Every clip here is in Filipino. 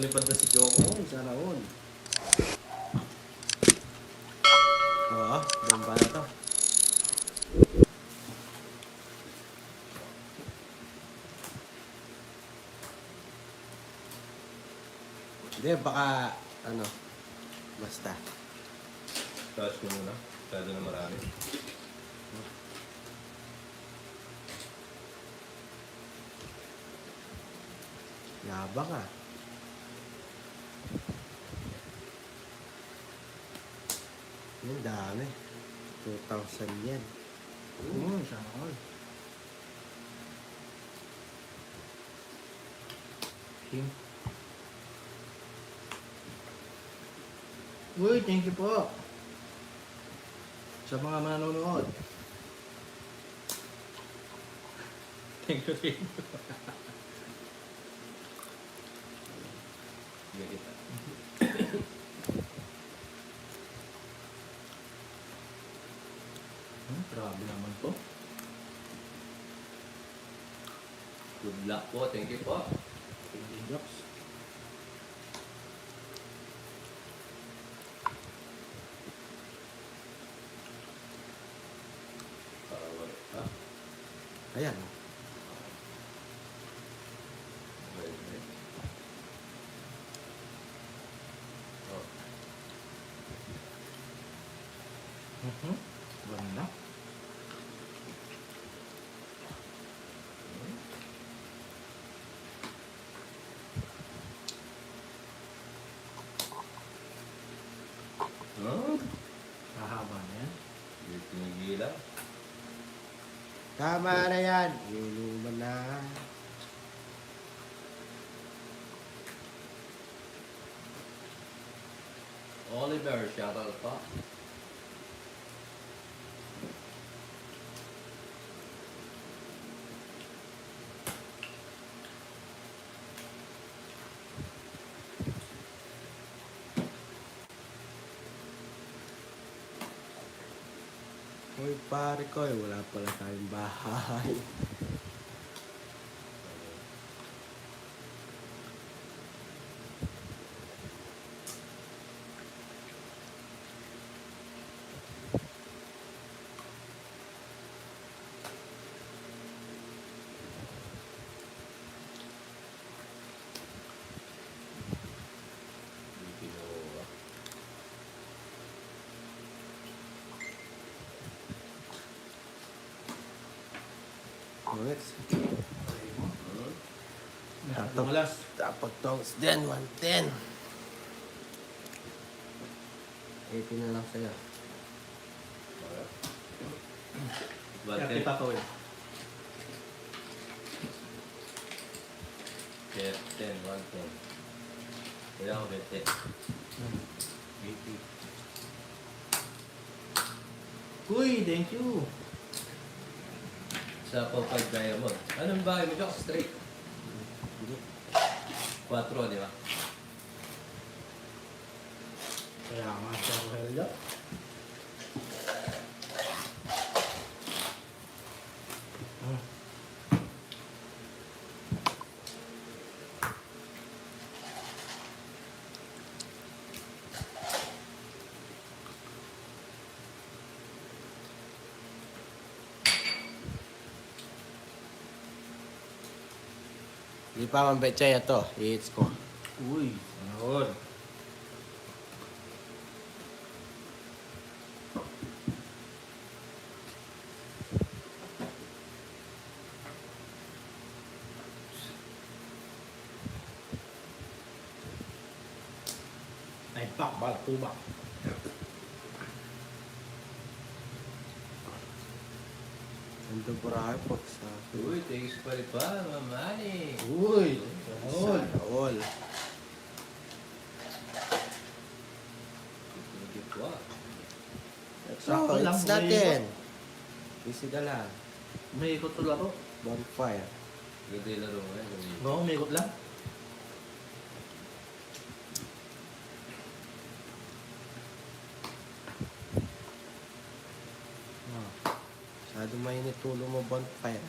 Tulipad na si Joko. Oo, sana all. Oo, bomba na to. Hindi, baka, ano, basta. Touch ko muna. Masyado na marami. Yabang ah. Yung dami. 2,000 yan. Oo, sana all. King. Uy, thank you po. Sa mga manonood. Thank you, thank you. Sige kita. Grabe naman to. Good luck po. Thank you po. Thank you, Jocks. Wala. Ha? Ayan. Okay. Oh. Ganda. Huh? Hahaba na yan. Hindi tinigilan. Tama na yan. Inuman na. Oliver, shoutout pa. Hoy pare ko, wala pala tayong bahay. Hindi kinuha. Next. Hmm? Tatok. Malas. Dapat tongs din, 110. 80 na lang sa'yo. Okay. Kaya Bante. kita to eh. Captain, 110. Kaya ako bete. 80. Uy, thank you. Sa Popeye Diamond. Anong bahay mo dyan? Straight. Hindi. 4, di ba? Kaya nga siya ako helga. Hindi pa man betchay ito. I-hits ko. Uy, ano? Ay, bak, balak, tubak. Nandun parahe po sa... Uy, thanks pa rin pa, mamani. Uy, all. Sana all. Thank you po. So, it's natin. Easy ka lang. May ikot to laro. Bonfire. Ganda yung laro ngayon. Oo, may ikot lang. Masyado mainit tulo mo bonfire.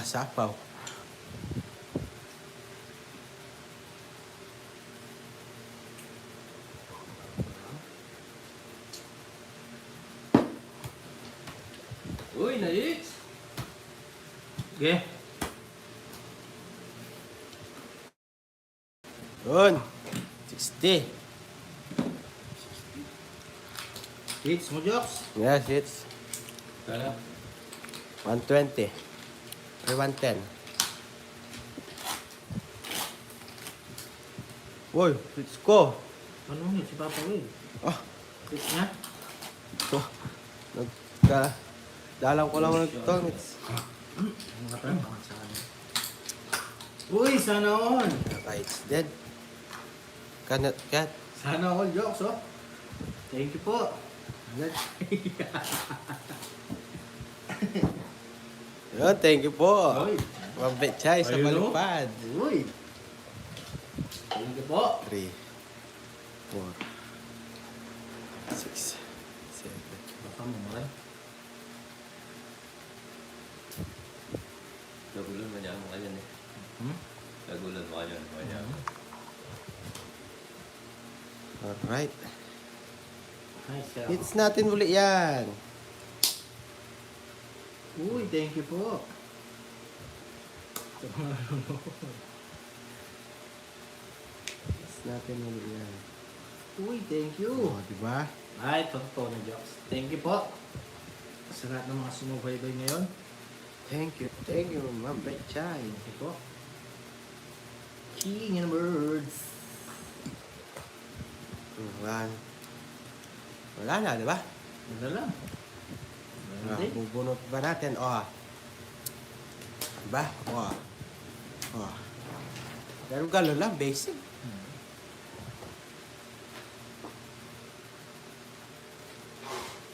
Nakasapaw. Uy, na-hits! Okay. Yun. 60. Hits mo, Joks. Yes, it's Kala? 120. Or 110. Uy, hits ko. Ano mo si Papa Will? Oh, Hits niya? dalang ko lang ulit ito. Hits. Mga tayo, mga sa kanya. Uy, sana all. Naka-hits din. Kanat kat. Sana all, Joks, oh. Thank you po. Yun, thank you po. Uy. Mabetchay sa Ayun, oh. palipad. Uy. Thank you po. 3, 4, 6, 7. Baka mo man. Nagulan mo niya. Mga yan eh. Hmm? Nagulan mo yan. Mga yan. Alright. Nice, sir. Hits natin uli yan. Uy, thank you po. Hits natin uli yan. Uy, thank you. Oh, diba? Ay, totoo na, Joks. Thank you po. Sa lahat ng mga sumubaybay ngayon. Thank you. Thank you, Mabetchay. Thank you po. King and birds. Wala na, diba? Ano lang. Hindi. Bubunot ba natin? Oh. Diba? Oh. Oh. Pero gano'n lang, basic.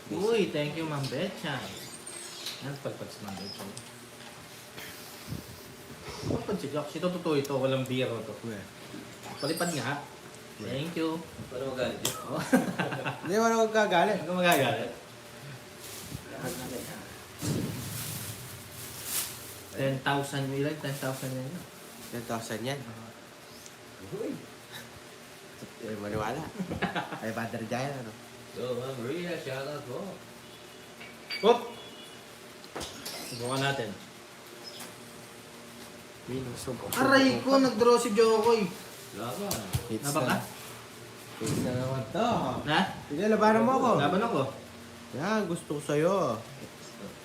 Uy, thank you, Ma'am Betchay. Ano pagpag si Ma'am Betchay? Pagpag si Joks, ito totoo ito, walang biro to. Well, Palipad nga. Thank you. Paano magalit yun? Oh. hindi mo na magkagalit. Ano magagalit? 10,000 ilan? 10,000 yan yun. 10,000 yan. Uy! Maniwala. Ay, Padre Jaya, ano? So, Ma'am Maria, shout out po. Hop! Subukan natin. Minus subo. Aray ko, nag-draw si Jokoy. Laban. Hits Naba ka? na. Hits na naman to. Na? Sige, labanan mo ako. Laban ako. Yan, gusto ko sa'yo.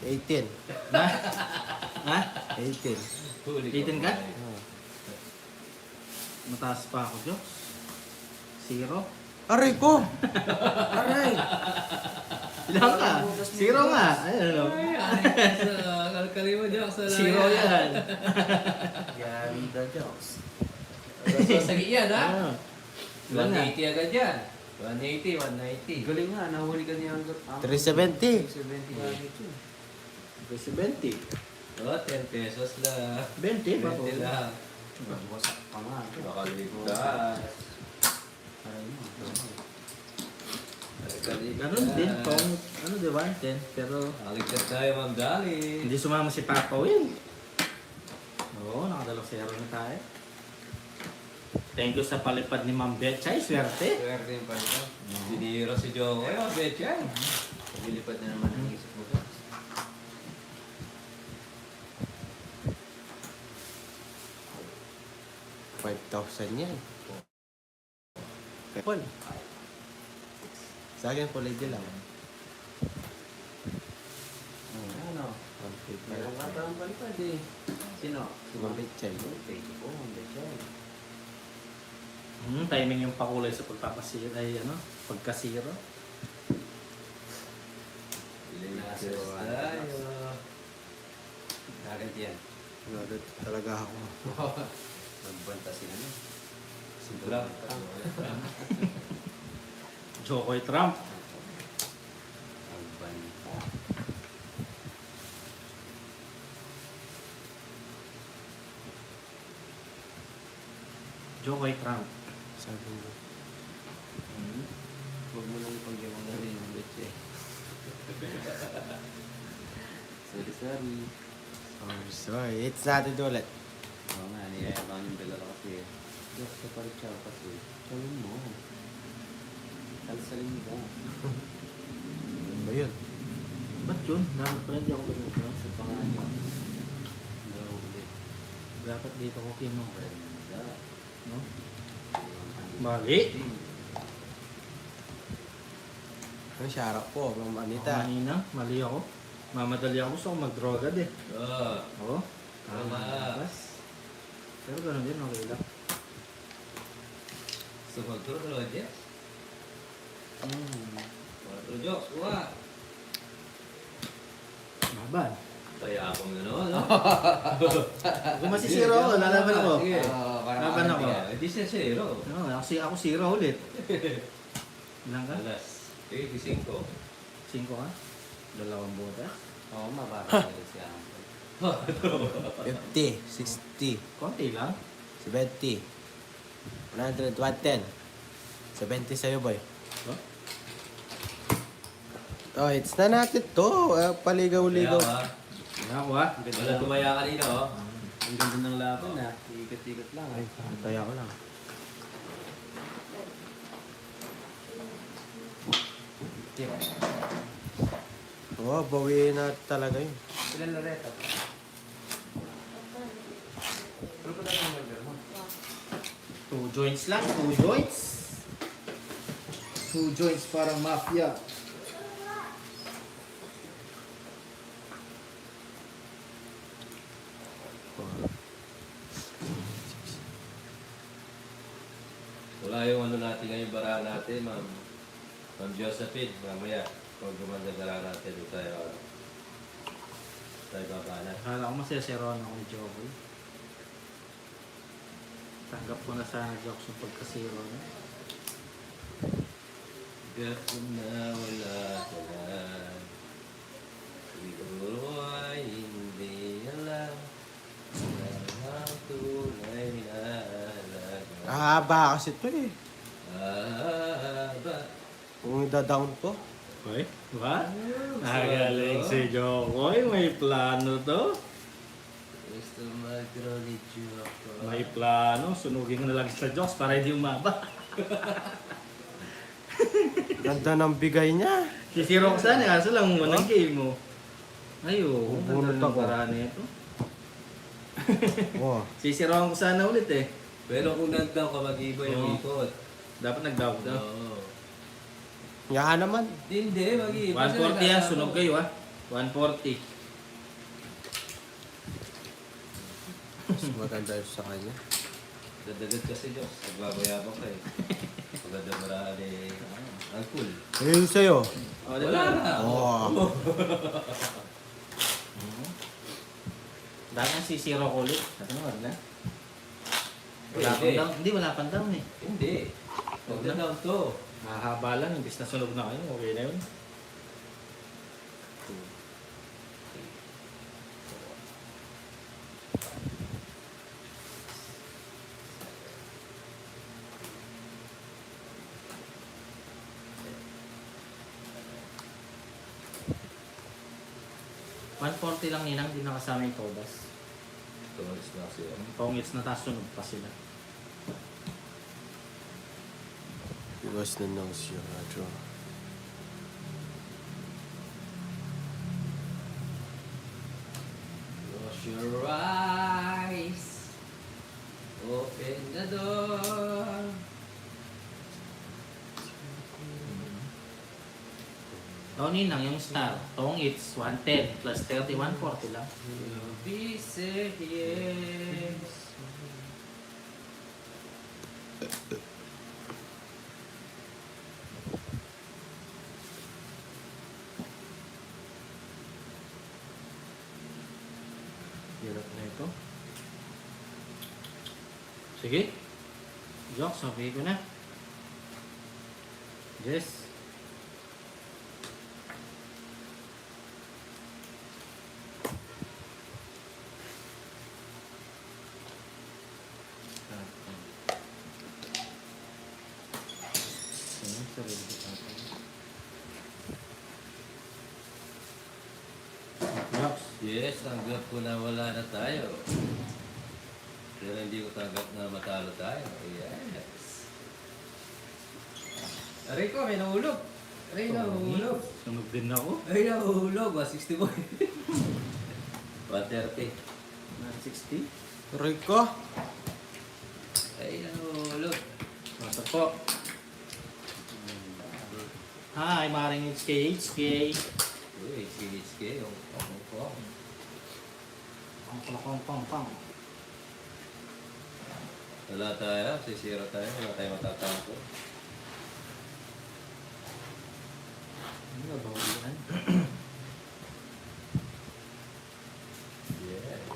18. Na? Ha? 18. Huli ko. 18 ka? Oh. Mataas pa ako, Joks. 0. Aray ko! Aray! Ilang ka? 0 nga. Ayun, ano? Kalkali mo dyan sa 0 yan. Yan, the jokes. Sasagi yan, ha? Ah. Ilan nga? 180 agad yan. 180, 190. Galing nga, nahuli ka niya hanggang 370. 70 nga dito. Kasi 20. Oh, 10 pesos lang. 20 ba po? 20 lang. Wasak pa nga. Nakaligtas. Aray mo. Nakaligtas. Ganun din, kung ano di ba, 10. Pero Nakaligtas tayo, Ma'am Dali. hindi sumama si Papa Will. Oo, nakadalawang 0 na tayo. Thank you sa palipad ni Ma'am Betchay, swerte. Swerte yung pa ito. Biniro si Joko. Ay, Ma'am Betchay. Lilipad na naman ang isip mo. Ba? 5,000 yan. Paul. Sa akin, Paul, ID lang. Ano? Meron ka parang palipad eh. Sino? Si Mabetchay. Thank you po, Mabetchay. Timing yung pakulay sa pagpapasira, ay ano, pagkasiro. Ligtas tayo. Agad yan. Nalit talaga ako. Nagbanta sila no? Sintra. Jokoy Trump. Nagbanta. Jokoy Trump. Sabi mo. Huwag mo nang ipag-iwan na rin yung Betchay. Sorry. Oh, so, it's natin ulit. Oo nga, niyayabang yung dalawa kasi. Diyos ka palit siya kasi. Gawin mo. Kalsalin mo. Ano ba yun? Ba't yun? Dapat pala hindi ako ganun sa pangalan. Gawin. Dapat dito ko kinuha. Ganda. No? Mali. Ano siya harap po, Ma'am Ako Anita. kanina, mali ako. Mamadali ako, gusto ko mag-draw agad eh. Oh, Oo. Tama. Pero ganun din, okay lang. so mag-draw ka Jeff. Hmm. Mag-draw Jokes, kuha. Laban. Kaya ako gano'n, no? Kung masisiro ako, lalaban ako. Sige. Laban ako. Hindi siya zero. No, ako zero ulit. Ilang ka? Alas. 85. 5 ka? Dalawang botas? Oo, mababa siya. 50, 60, Konti lang. 70, 100, 110. 70 sa'yo, boy. Oh? Oh, it's na natin to. Paligaw-ligaw. Wala ako ah. Wala tumaya kanina, oh. Ang ganda ng laban ah. Ikot-ikot lang Ay, taya ko lang. Oh, bawiin na talaga yun. Ilan Loreto? Ano pa natin ang burger mo? 2 joints lang, 2 joints. 2 joints para mafia. Wala yung ano natin ngayon, bara natin, Ma'am Josephine. Mamaya, pag gumanda bara natin, doon tayo, tayo babanat. Akala ko masaya si Ron ako ni Joey. Tanggap ko na sana jokes yung pagkasiro niya. Gapon na wala ka na. Siguro ay hindi alam ang tunay na alaga. Haba kasi ito eh. Aba. Kung dadaon to. Hoy, what? Nagaling si Jokoy, may plano to. Gusto mag-draw ni Joko. May plano, sunugin ko na lang sa jokes para hindi umaba. Ganda ng bigay niya. Sisiro ko sana, kaso lang unang game mo. Ayo, Bubunot ganda ng ako. paraan nito. Oh. Sisiroan ko sana ulit eh. Pero kung nag-down ka, mag-iba yung Oo. ikot. Dapat nag-doubt daw. Oo. Yahan naman. Hindi, mag-iba. 140 yan, sunog kayo ah. 140. Mas maganda yun sa kanya. Dadagat kasi, Diyos. Nagbabayabang ka eh. Maganda maraan eh. Ang cool. Ayun sa'yo. Oh, Wala na. Oh. Dahil ang sisiro ko ulit. Ano wala na? Wala Hindi. pang down. Hindi, wala pang down eh. Hindi. Magda-down to. Mahaba lang, imbis na sunog na kayo. Okay na yun. $140 lang ninang, hindi nakasama yung todas. Ito, alis na kasi. Pangits na taas sunog pa sila. Iwas na nose yung draw. Close your eyes. Open the door. Ninang, yung star. Tong it's 110 plus 30, 140 lang. You'll be said yes. Hirap na ito. Sige. Jok, sabi ko na. Yes. Sarili ko natin. Jok, Yes, tanggap ko na wala na tayo. Pero hindi ko tanggap na matalo tayo. Yes. Aray ko, may nahulog. Aray, nahulog. Sunog din ako. Ay, nahulog. 160 boy. 130. 160. Aray ko. Ay, nahulog. Pasok po. Hi, maring HK. Uy, HK. Yung pang. Pang. Wala tayo. Sisira tayo. Wala tayo matatangko. Ano ba yan? Yes.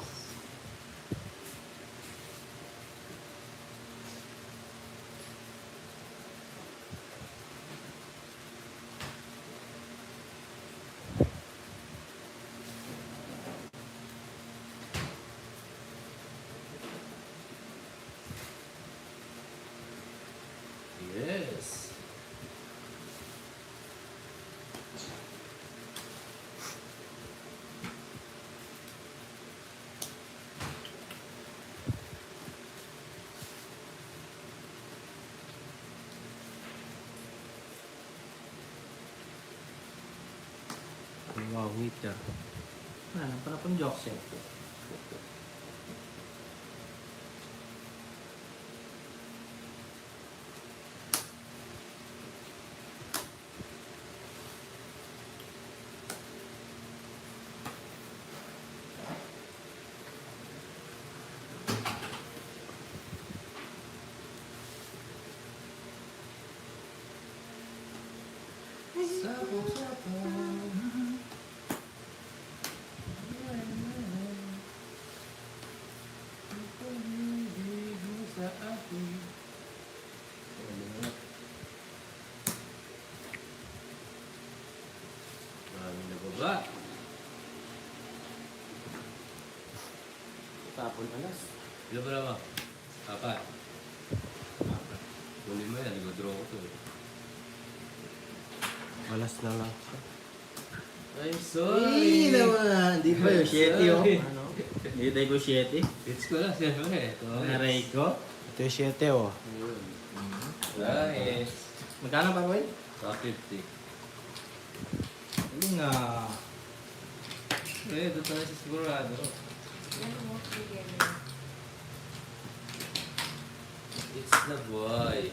Yes. Wow, meter. Ano pa na pong jokes yan? Maraming nababa. Tapon alas. Ilan ba naman? Apat. Huli mo yan. Nag-draw ko to. Malas na lang. I'm Ay, naman. Di ba yung 7 oh? Sorry. Ano? Hindi tayo ko 7. It's ko lang siyempre. Aray ko. Ito yung 7 oh. Nice. Magkano pa boy? 150. Hindi nga. Eh, doon tayo sa sigurado. It's the boy.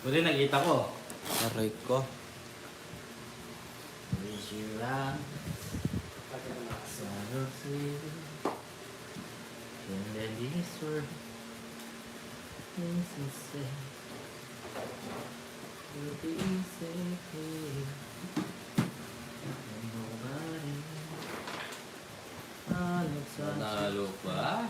Buti nakita ko. Aray ko. Wish you lang. Sarap sa'yo. And then this word is to say will be safe. And nobody on its own Nanalo pa.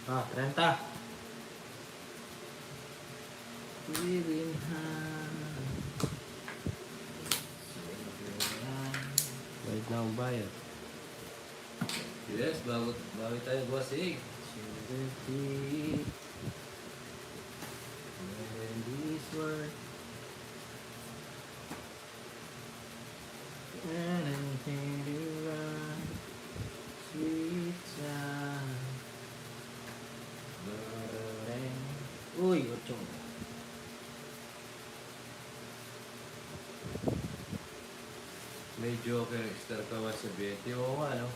Ah, 30. Within hand. Bayad na ang bayad. Yes, bago tayo bossing. Sympathy. And this word. And anything you run. Sweet time. Uy, 8. May joker extra ka 170. Oo nga, no?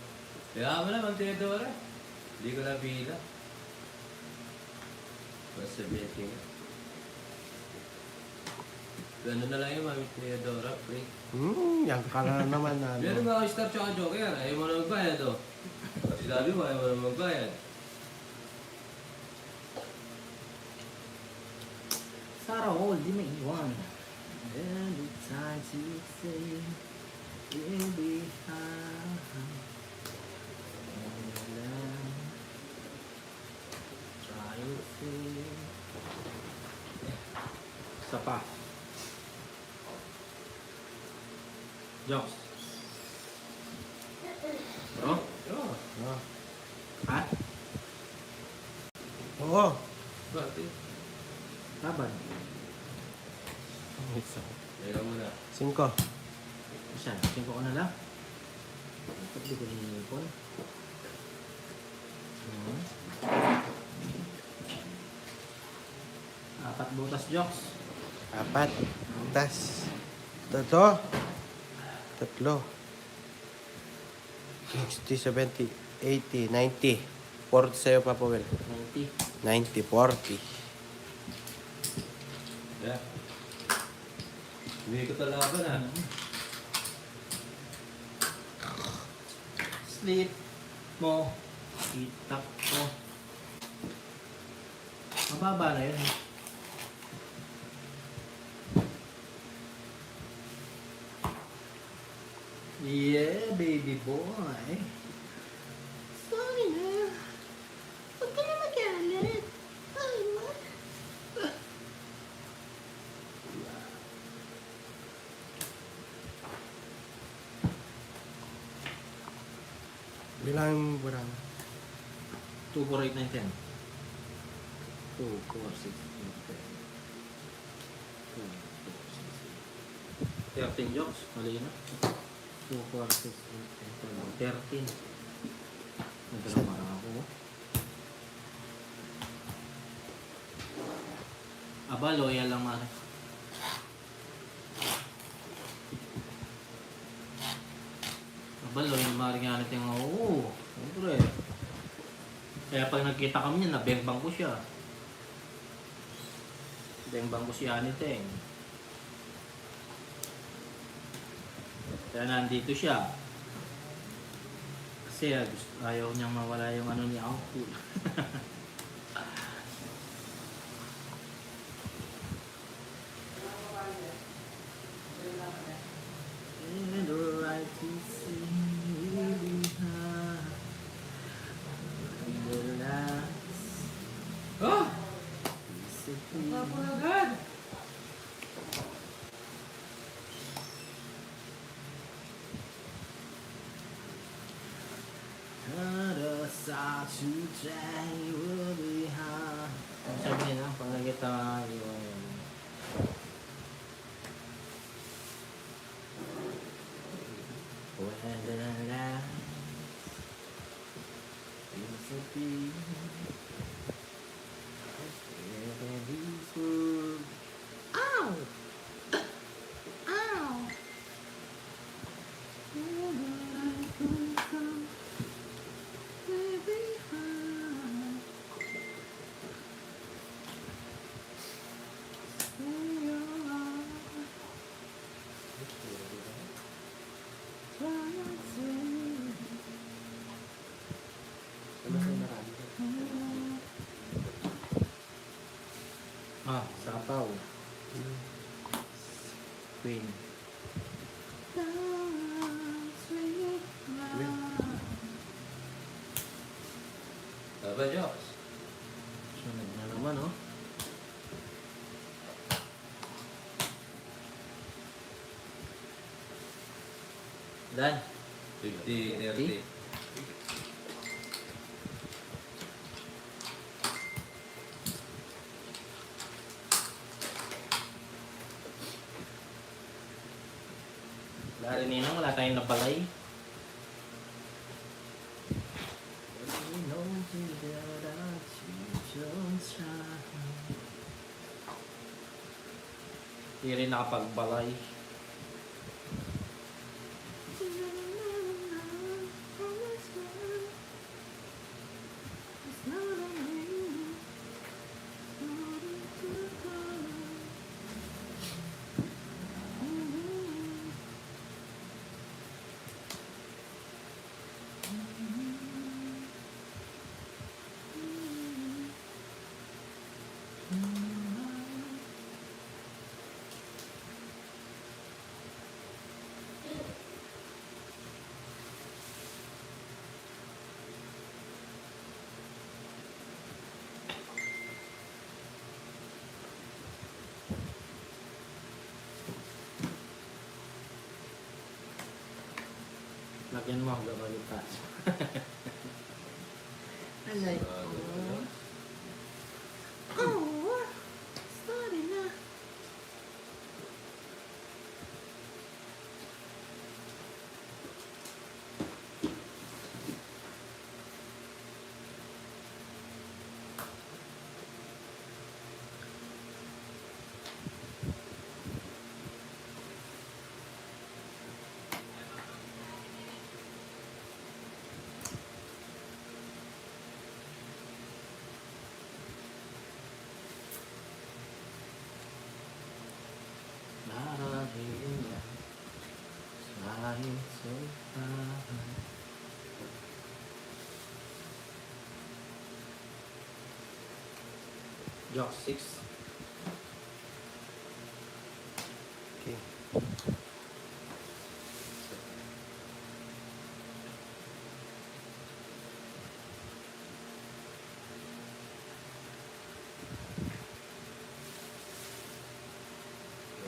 Kaya mo naman, Teodora. Hindi ko nabila. 170 nga. Gano'n na lang yung mami Teodora, pre. Yan ka na naman na. Meron ba ako star tsaka joker? Ayaw mo na magbayad, oh. Kasi sabi mo, ayaw mo na magbayad. Sarah all di may iwan. And the times you say will be high. Isa pa. Jokes. Oh? Oh, Ha? Oo. bakit? Laban. Isa. Teka muna. 5. Isa. 5 ko na lang. Ba't di ko hinihipon? Apat butas, Jokes. 4. Tas. Tatlo. 60, 70, 80, 90. 40 sa'yo, Papa Will. 90. 90, 40. Yeah. Hindi ko talaban ah. Sleep mo. Itak ko. Mababa na yun. Yeah, baby boy. Sorry na. Huwag ka na magalit. Ay, what? Bilang burang. 2, 4, 8, 9, 10. 2, 4, 6, 8, 10. 2, 4, 6, 8. 13 jokes. Mali na. 2, 4, 6, 8, 10, 13. Nagdalang marang ako. Aba, loyal lang man. Aba, loyal maring nga natin nga. Oo, siyempre. Kaya pag nagkita kami niya, nabengbang ko siya. Bengbang ko siya ni Teng. Kaya nandito siya. Kasi ayaw niyang mawala yung ano ni Uncle. And right to see you behind the last Oh! disappear. Tapon agad! Other side to try will be hard. Sabi nila, pag nagkita yung when the last disappear, and these words, ow, ow. Ah, sapaw. Queen. Taba, Jokes. Sunod na naman, oh. Dan. 50, 30. Dari ninang, wala tayong nabalay. Hindi rin nakapagbalay. Yan mo, gabay ka. Alay. Oh, sorry na. Darating na sa aking sultanan. Jock 6. Okay.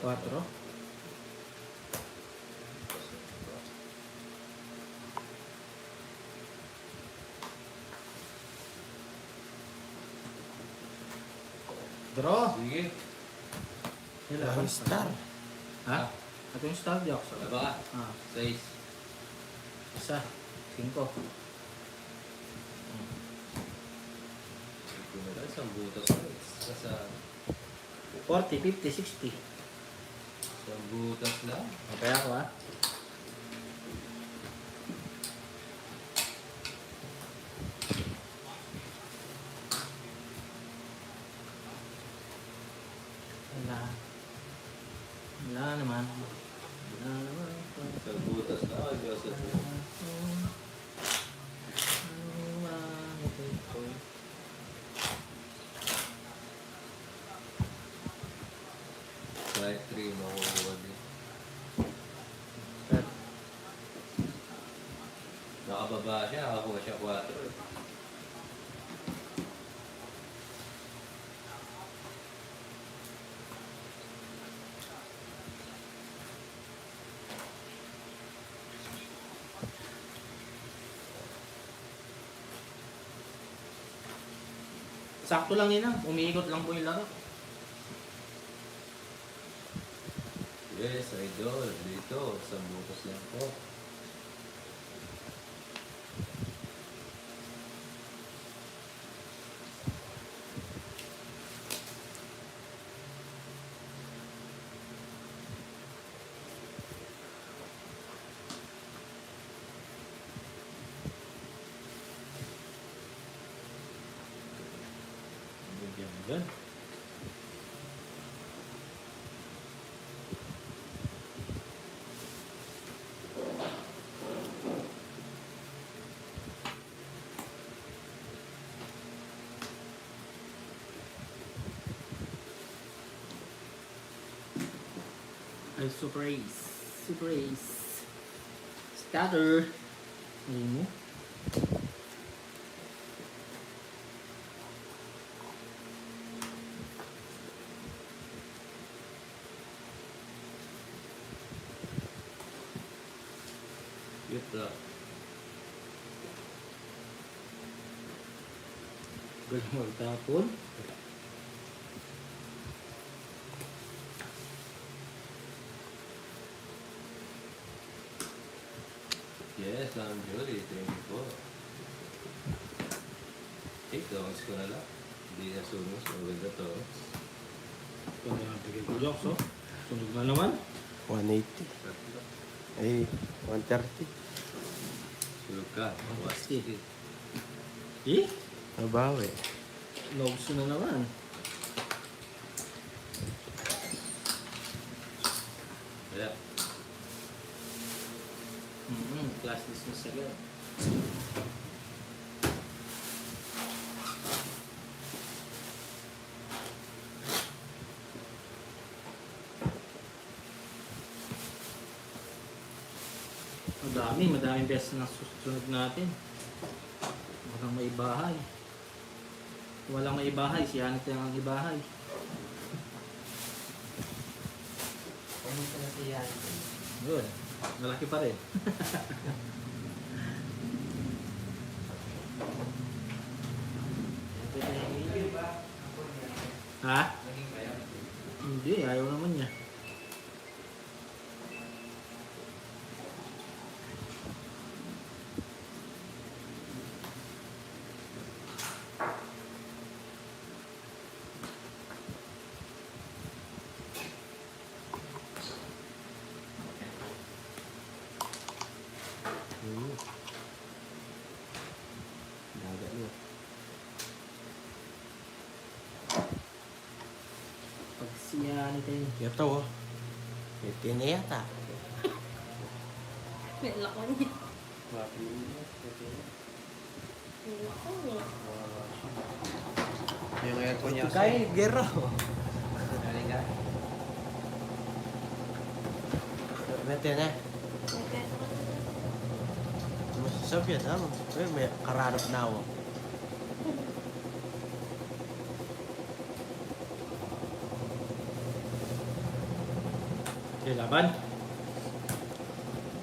Cuatro. Draw. Sige. Ang star. Ha? Ito yung star Jock. Wala ba ka? Ah, 6. isa. 5. Ito na lang, isang butas na. Isa sa 40, 50, 60. isang butas lang. Okay ako ha. Wala. Wala naman. Wala naman. Isang butas lang. Ay, Joseph. Kahit 3 makukuha din. Nakababa siya, nakakuha siya 4. Sakto lang yun ah. Umiikot lang po yung laro. Yes, idol. Dito, isang butas lang po. Bigyan mo dyan. Ay, super ace. Super ace. Scatter. Ayun mo. Cute lang. Galing magtapon. Yes, Ma'am Jolie. Thank you po. Gawins ko na lang. Hindi na sunos. Maganda to. Ito na yung bigay ko Joks, oh. Sunog na naman. 180. Tatlo. Ay, 130. Sulog ka. Sige. Eh? Nabawi. Logs na naman. Kaya, Class dismiss agad. Madaming beses na susunod natin. Walang maibahay. Walang maibahay, si Hanit lang ang ibahay. Ano ka na siya? Good. Malaki pa rin. Ha? Hindi, ayaw naman niya. Daga niyo. Pag siya natin. Ito oh. Ito na yata. May lako niya. Bakit yun? May lako niya. Yung aircon niya. Kay Gero. Galing ka? Ito na. Masasabi yan, ha? May kararap na ako. Okay, laban.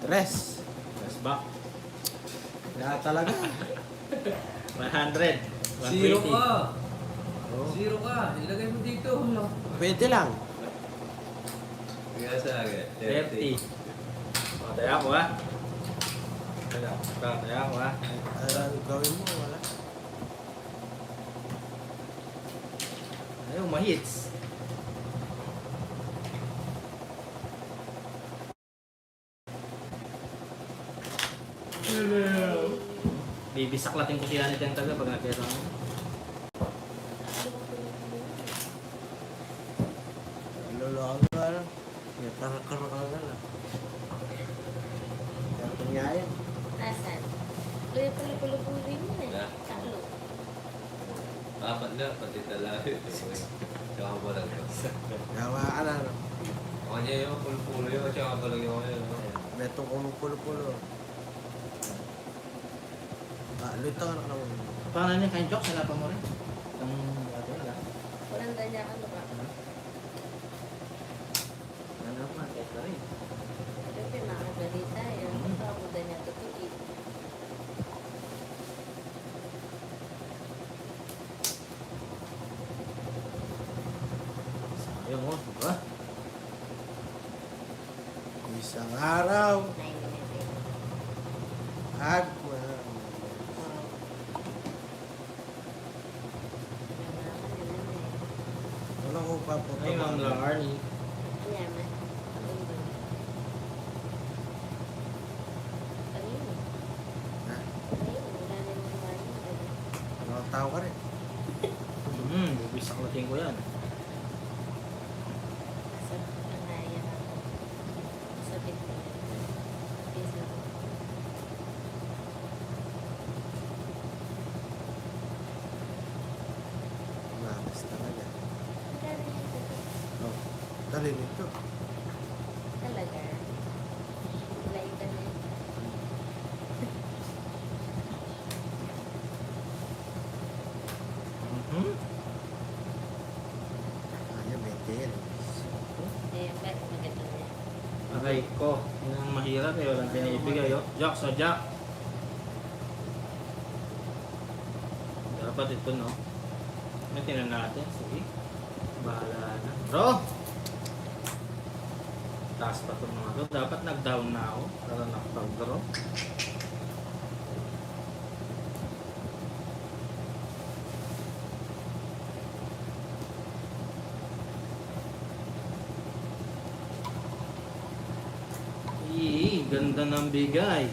Tres. Last back. Wala talaga. 100. 120. Zero ka! Oh. Zero ka! Ilagay mo dito. Pwede lang. Kaya sa akin. 30. O, taya ko ha. Taya ko ha. Ano gawin mo? Wala. Ayaw, mahits. Bibisaklatin ko siya nito yung taga pag nakita mo. Lolo ka lang. May karakara na lang. Kaya kunyayin. Asan? Kaya pala pala-puli mo eh. Na? Talo. Apat na, pati talaga. Tsaka mo lang to. Gawa ka na. No? Ako niya yung pulo-pulo yun, tsaka mo lang yung ano. Meto kumupulo-pulo. Luto ka na naman. Paano niya kain jokes? Wala pa mo rin. Ang dati wala. Walang danya ka ba? Ano pa? Kahit na rin. Pero pinakagalita eh. Ano pa ako danya tutuit? Sayang mo. Diba? Isang araw. 9 minutes. Agwa. Wala ko pa po. Ay, Ma'am Larnie. Yaman. Kanino? Ha? Kanino? Wala na yung mga Mga tao ka rin. Bibisaklatin ko yan. Sa kanaya ako. Sa bitna. Bisa ko. Mamas talaga. Magkano yung ito? Oh. Dali nito. Talaga. Lain ka na yun. Ayaw, may tail. Eh, bakit maganda niya? Aray ko. Yun ang mahirap eh. Walang pinibigay. Oh. Jack, so Jack. Dapat ito, no? May tinan natin. Sige. Bahala na. Bro! Taas pa itong mga to. Dapat nag-down na ako. Para nakapag-bro. Ganda ng bigay.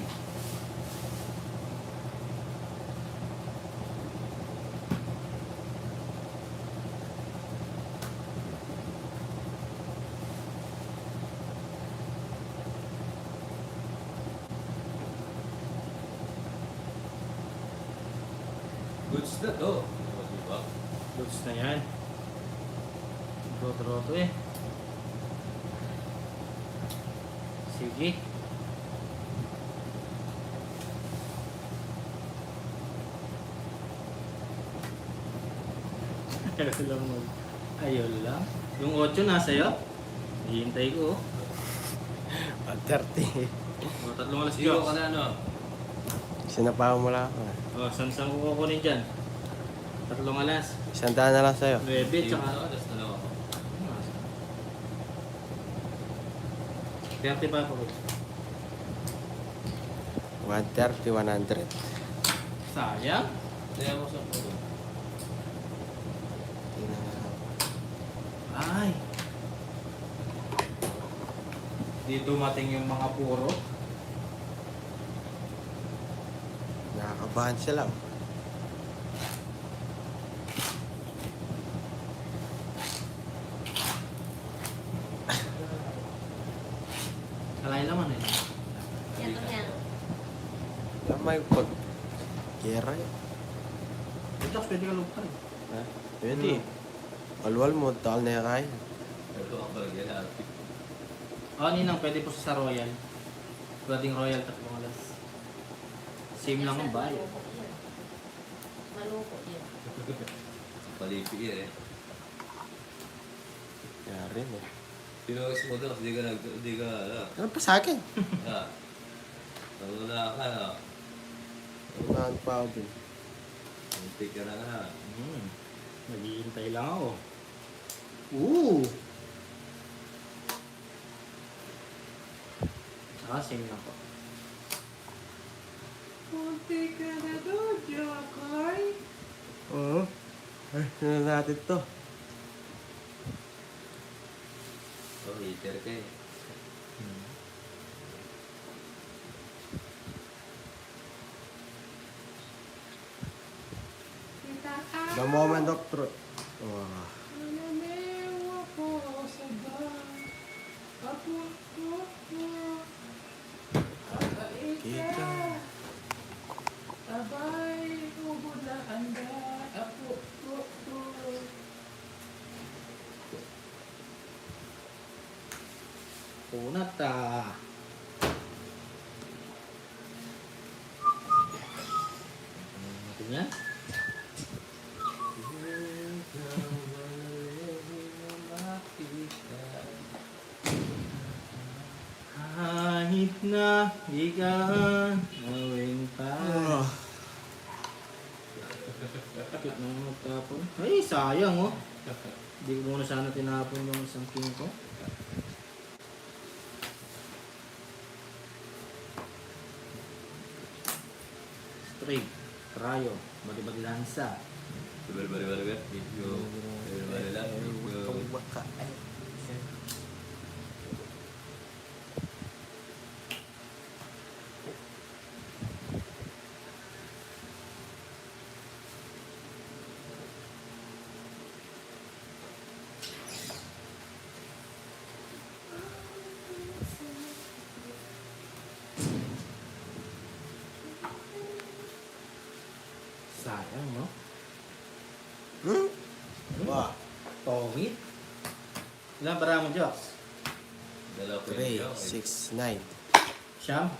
Goods na to. O, diba? Goods na yan. Draw to eh. Sige. Ayun lang. Yung 8 nasa iyo. Hihintay ko. 130. O, 3 alas Zero ka jokes. na, ano? Sinapaw mo lang ako. O, saan ko kukunin dyan? Tatlong alas. 100 na lang sa'yo. 9, Yung tsaka... alas na lang ako. 30 pa ako. 130, 100. Sayang. Kaya mo sa puno. Tingnan nga lang. Ay. Di dumating yung mga puro. Nakakabahan sila. Kalay naman eh. Yan lang yan. May pag... Kira eh. Ito, pwede ka lupay. Ha? Pwede. Walwal mo, tal na yan kain. Ito ang bagay na. Oh, ninang, pwede po sa Royal. Pwedeng Royal, tatlong alas. Same lang ang bayo. Maloko yun. Palipi eh. Kaya rin eh. Pinuwis mo doon kasi di ka, Ano pa sa akin? Nanguna ka na. Unahan pa ako dun. Muntik ka na nga. Naghihintay lang ako. Ooh! Same lang po. Muntik ka na doon, Jokoy! Oo. Ay, ano natin to? Oh, heater ka eh. The moment of truth. Oh. Kita. Punat ah. Natin yan. Kahit na di ka gawin pa. Oh. Bakit nang magtapon? Ay, sayang oh. Hindi ko muna sana tinapon yung isang king ko. Straight, trayo, bali-bali lansa. Bari-bari-bari. Video. Bari-bari lang. Video. Baka. Ay. Sayang, no? Wah. Tongit. Ilan bara mo, Joks? Dalawa ko 3, yun. 6, 9, Siyam?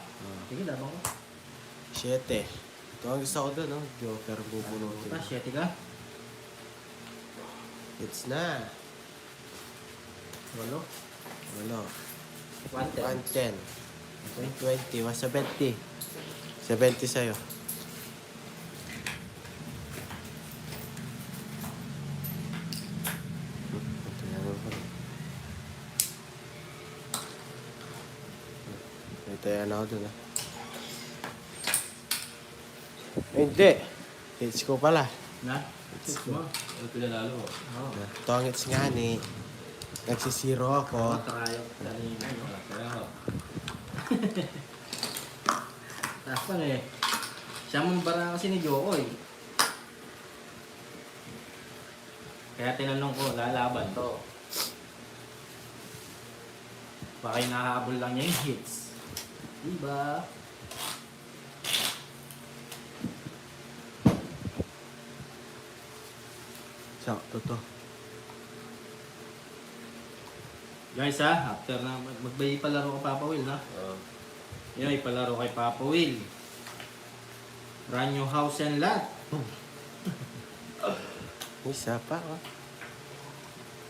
Sige, labang ko. 7. Ito ang gusto ko doon, no? Joker bubunutin. Ah, 7 ka? It's na. 8? Walo. 110. 110. 120. 170. 70 sa'yo. Ito na naman. Ito yan ako doon, ah. Hindi. Hits ko pala. Na? Hits mo? Ano pinanalo mo? Oo. Tongits nga ni. Nagsisiro ako. Trayo. Kanina, no? Kaya nga. Tapos eh. Siya mong bara kasi ni Jokoy. Kaya tinanong ko, lalaban to. Baka hinahabol lang niya yung hits. Diba? Sakto to. Guys ha, after na magbay palaro ka Papa Will na. Yun, ipalaro kay Papa Will. Brand new house and lot. Isa pa, oh.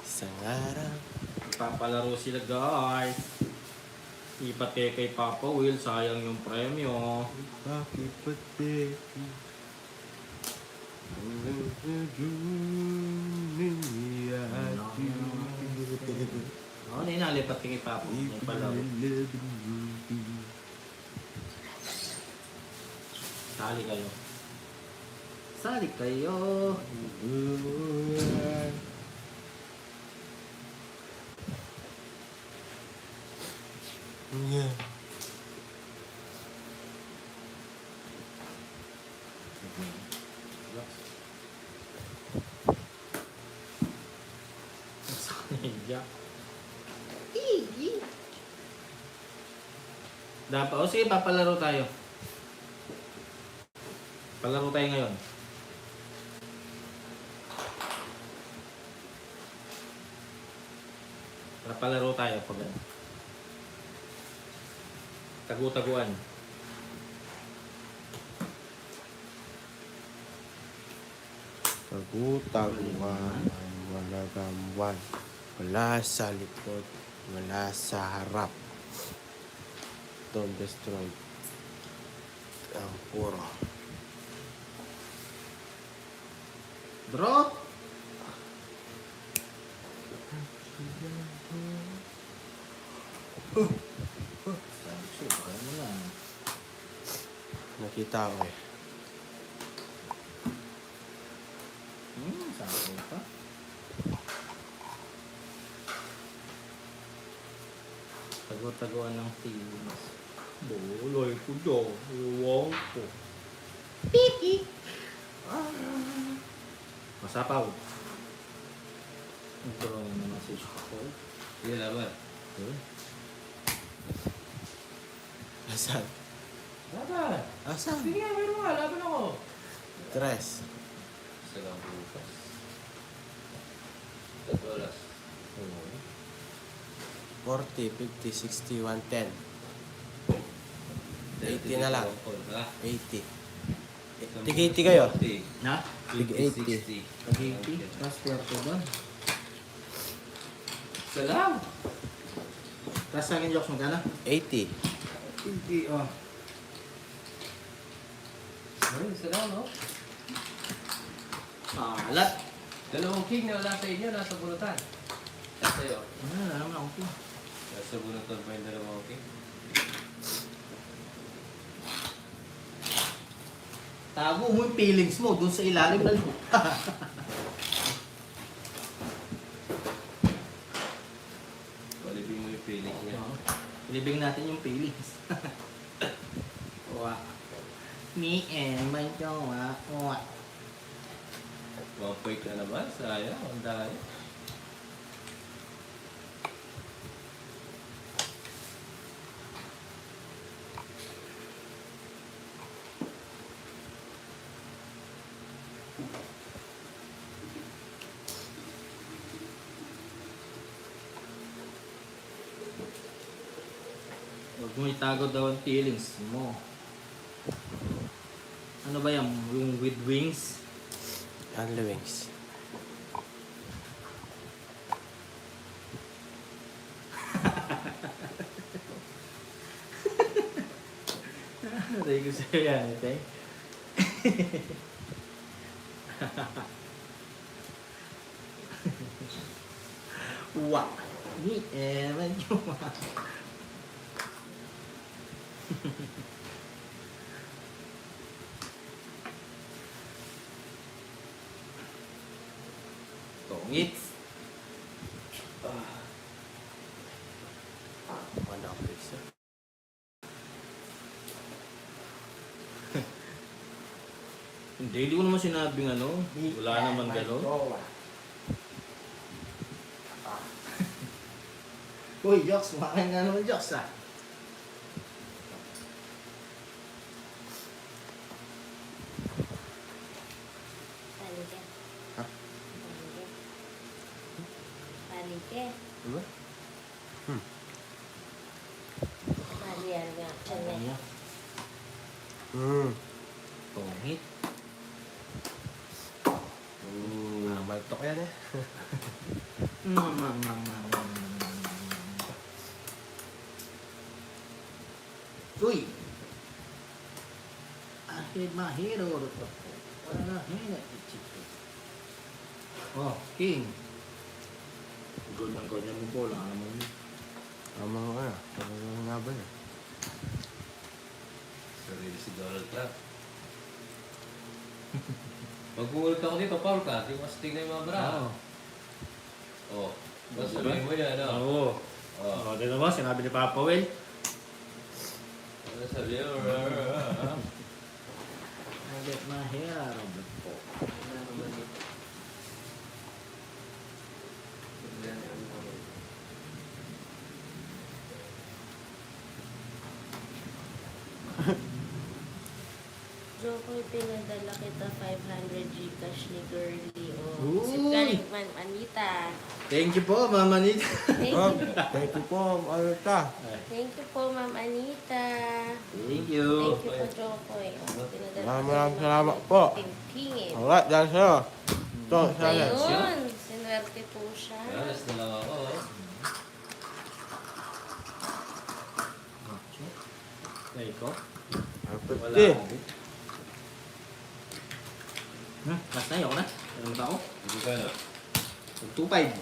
Isang araw. Papalaro sila guys. Ipate kay Papa Will, sayang yung premyo. Bakit pati? Oo, na inalipat kay Papa. Yung palaro. Sali kayo. Sali kayo. Yeah. Jack. Dapat, o sige, papalaro tayo. Palaro tayo ngayon. Palaro tayo pag ano. Tagu-taguan. Tagu-taguan, wala gamwan. Wala sa likod, wala sa harap. Don't destroy ang puro. Draw! Sabi siya, kaya mo lang. Nakita ko eh. Sabi pa. Tago-taguan ng teams. Buloy ko daw. Iwang ko. Piki! Masapaw. Ito lang yung message ko. Sige laban. Asan? Laban! Asan? Sige nga, meron nga. Laban ako. Tres. Isa lang bukas. 3 oras. 40, 50, 60, 110. 80 na lang. Ha? 80. Tig 80 kayo? 40, Na? Tig 80. 60. Pag-80. Tapos swerte doon. Salam! Tapos sa akin, Jokes, magkano? 80. Hindi, oh. Ay, salam, no? Alat. 2 king na wala sa inyo, nasa bunutan. Nasa iyo. Wala naman ako po. Nasa bunutan pa yung 2 king. Tago mo yung feelings mo dun sa ilalim ng lupa. Palibing mo yung feeling niya. Ilibing natin yung feelings. Wa. Me and my jowa. Wa. 1 point na naman, sayang, ang dahil. Huwag mo itago daw ang feelings mo. Ano ba yan? Yung with wings? Ang wings. Sabi ko sa'yo yan, ito eh. Wa. Ni ewan yung Tongit. Ano ang pizza? Hindi ko naman sinabing ano. Wala naman gano'n. Uy, Jokes, kumakain nga naman, Jokes, ah. Palike. Ha? Palike. Palike. Diba? Marian nga. Siya Ano? Tongit. Maltok yan eh. Uy! I hit my hero. Wala na. Oh, king. Ganyan mo po. Wala naman yun. Tama nga. Ano nga ba yun? Sarili si Donald Trump. Pag bumulit ako dito, Paul ka, di mo tingnan yung mga bra. Oo. Oh. Tapos sabihin mo yan, ano? Oo. Oh. Oh, di ba? Sinabi ni Papa Will. Ano sabihin mo? I get my hair out of the pot. Jokoy, pinadala kita 500 Gcash ni Girlie. Uy! Si Kalikman, Anita. Thank you po, Mama Nita. Thank Oh, you. thank you po, Alta. Thank you po, Ma'am Anita. Thank you. Thank you po, Jokoy. Maraming salamat po. Pingin. Alright, dahil sa'yo. Ito, sana. Ayun, sinwerte po siya. Yes, dalawa ko. Ay, ko? Wala. 50. Basta yun na. Ano ba ako? Hindi ka na. 2.5.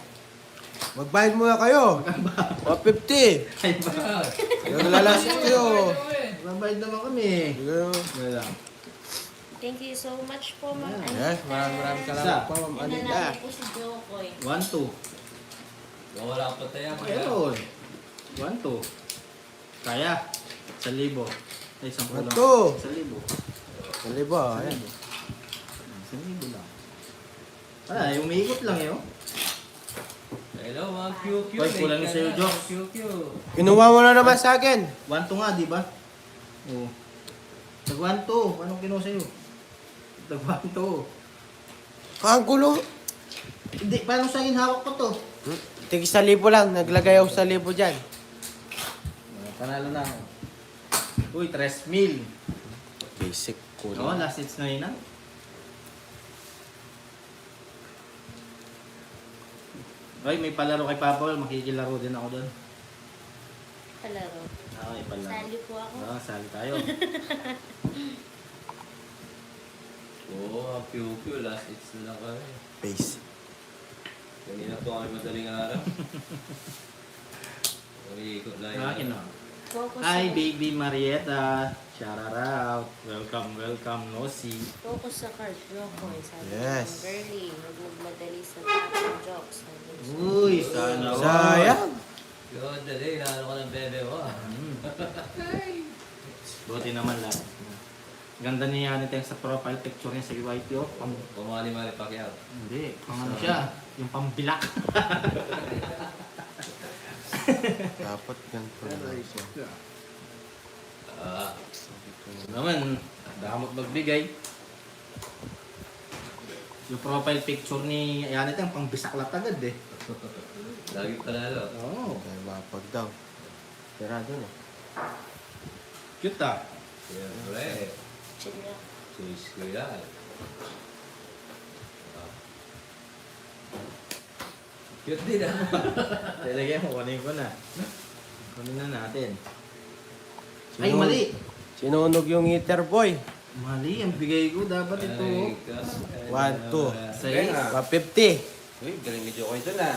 Magbayad muna kayo. 150. Ay ba? Yung lalasip kayo. Mabayad naman kami. Sige. Wala. Thank you so much po, Ma'am Anita. Yes, maraming salamat po, Ma'am Anita. Nanalo po si Jokoy. 1-2. Wala ka pa tayo. Ayun. 1-2. Kaya. 1,000. Ay, 10 lang. 1-2. 1,000. Mali ba? Ayan. 1,000 lang. Ay, umiikot lang yun. Hello, mga QQ. Hoy, kulang na sa'yo, Jox. QQ. Kinuha mo na naman sa akin. 1-2 nga, di ba? Oo. Tag 1-2. Anong kinuha sa'yo? Tag 1-2. Ang gulo. Hindi, paano sa'yo hawak ko to? Tig 1,000 lang. Naglagay ako 1,000 dyan. Panalo na ako. Uy, 3,000. Basic ko. Oo, last hits na yun ah. Ay, may palaro kay Papa Will. Makikilaro din ako doon. Palaro. Ah, may palaro. Sali po ako. Ah, sali tayo. Oo, mga QQ. Last hits na lang kami. Base. Kanina po kami madaling araw. Umiikot lang Sa akin yun. ah. Focus Hi, sa- baby Marietta. Shout out. Welcome, welcome, Nosy. Focus sa card, Jokoy. Sabi Yes. ng girlie, huwag magmadali sa tapong jokes. Sabi niya. Uy, sana all. Sayang. Yun, dali. Inaano ko ng bebe mo. Buti naman lahat. Ganda niya nito sa profile picture niya sa YTO. Pumali-mali Pacquiao. Hindi, pang ano siya. Yung pambilak. Dapat ganito na lang siya. Ah, Naman, damot magbigay. Yung profile picture ni Yanit yung pang bisaklat agad eh. lagi panalo. Oo. Dahil mapag daw. Sirado na. Cute ah. Siyempre. Chinya. Sis ko yan. Cute din ah. Talagay mo, kunin ko na. Kunin na natin. Ay, Sino- mali! Sinunog yung heater boy. Mali, ang bigay ko. Dapat ito. Ay, ka. 1, 2. Say, 150. Uy, galing ni Jokoy doon ah.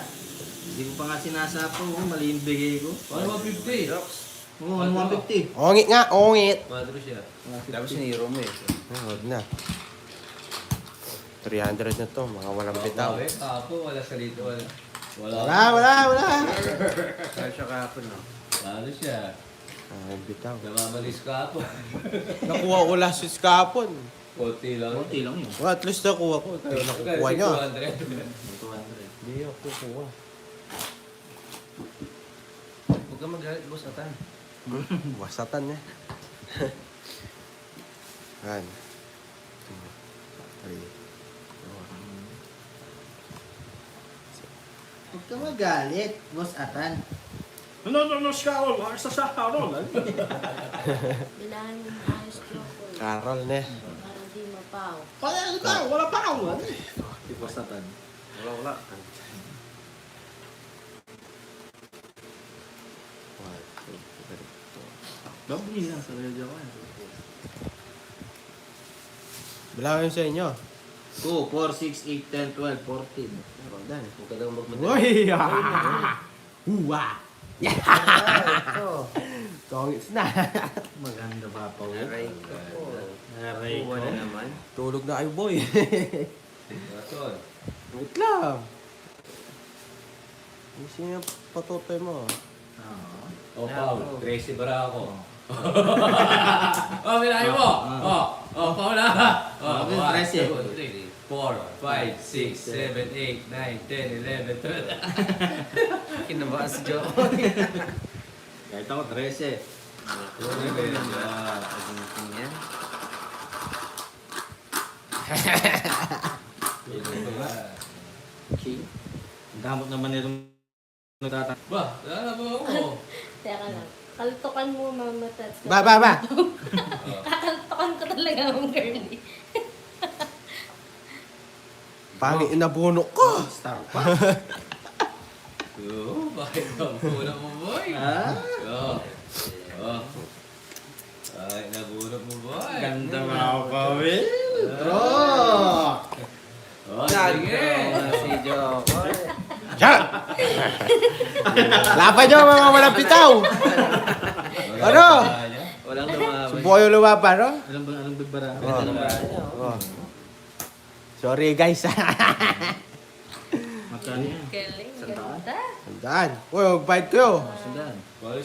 hindi ko pa nga sinasapo. Mali yung bigay ko. Ano 150? Oo, ano 150? Ongit nga, ongit. Madro siya. Tapos siniro mo eh. Huwag na. 300 na to, mga walang bitaw. Eh, kapo, wala sa dito. Wala. Wala. Kaya siya kahapon no. Ano siya? Ay, bitaw. Namamalis kapo. Nakuha ko last week kahapon. Konti lang. Konti lang yun. Well, at least nakuha ko. Kayo nakukuha niya. 200. 200. Hindi ako kukuha. Huwag ka magalit, boss Atan. Wasatan niya. 1, 2, 3. Huwag ka magalit, Boss Atan. Bilahan mo maayos, Jokoy. Carol na. Para di mapaw. Wala pa ako. Si Boss Atan. Wala. Babili lang sa radyo ko. Bilangin sa inyo. 2, 4, 6, 8, 10, 12, 14. Dan. Huwag ka daw magmadali. Uy! Huwa! Ito. Tongits na. Maganda Papa Will. Aray ko po. Aray ko. Kuha na naman. Tulog na kayo, boy. Gaton. Wait lang. Sino yung patutoy mo? Oo. Oh, Paul. Tracy Barako. Oh, minahin mo. Oh, Paul na. Oh, Okay, 13. 4, 5, 6, 7, 8, 9, 10, 11, 12. Kinabahan si Joe. Kahit ako, 13. Pagdating yan. Okay. Ang damot naman nitong nagtatang. Ba, lala mo ako. Teka lang. Kaltukan mo, Mama Tats. Ba! Kakaltukan ko talaga ang girlie. Pangit inabunok ko. Star pa. Oo, bakit ang pula mo, boy? Ah? Oh. Ay, nabunot mo, boy. Ganda Papa Will. Oh, sige. Si Joe. Diyan! Laban nyo mga walang bitaw! Ano? Walang lumaban. Subukan yung lumaban, no? Anong bigbara? Oh. Lumaban niya. Oh. Sorry guys. Magkano yan? Galing, Sandaan? ganda. Sandaan. Uy, mag-bite kayo. Sandaan. Boys,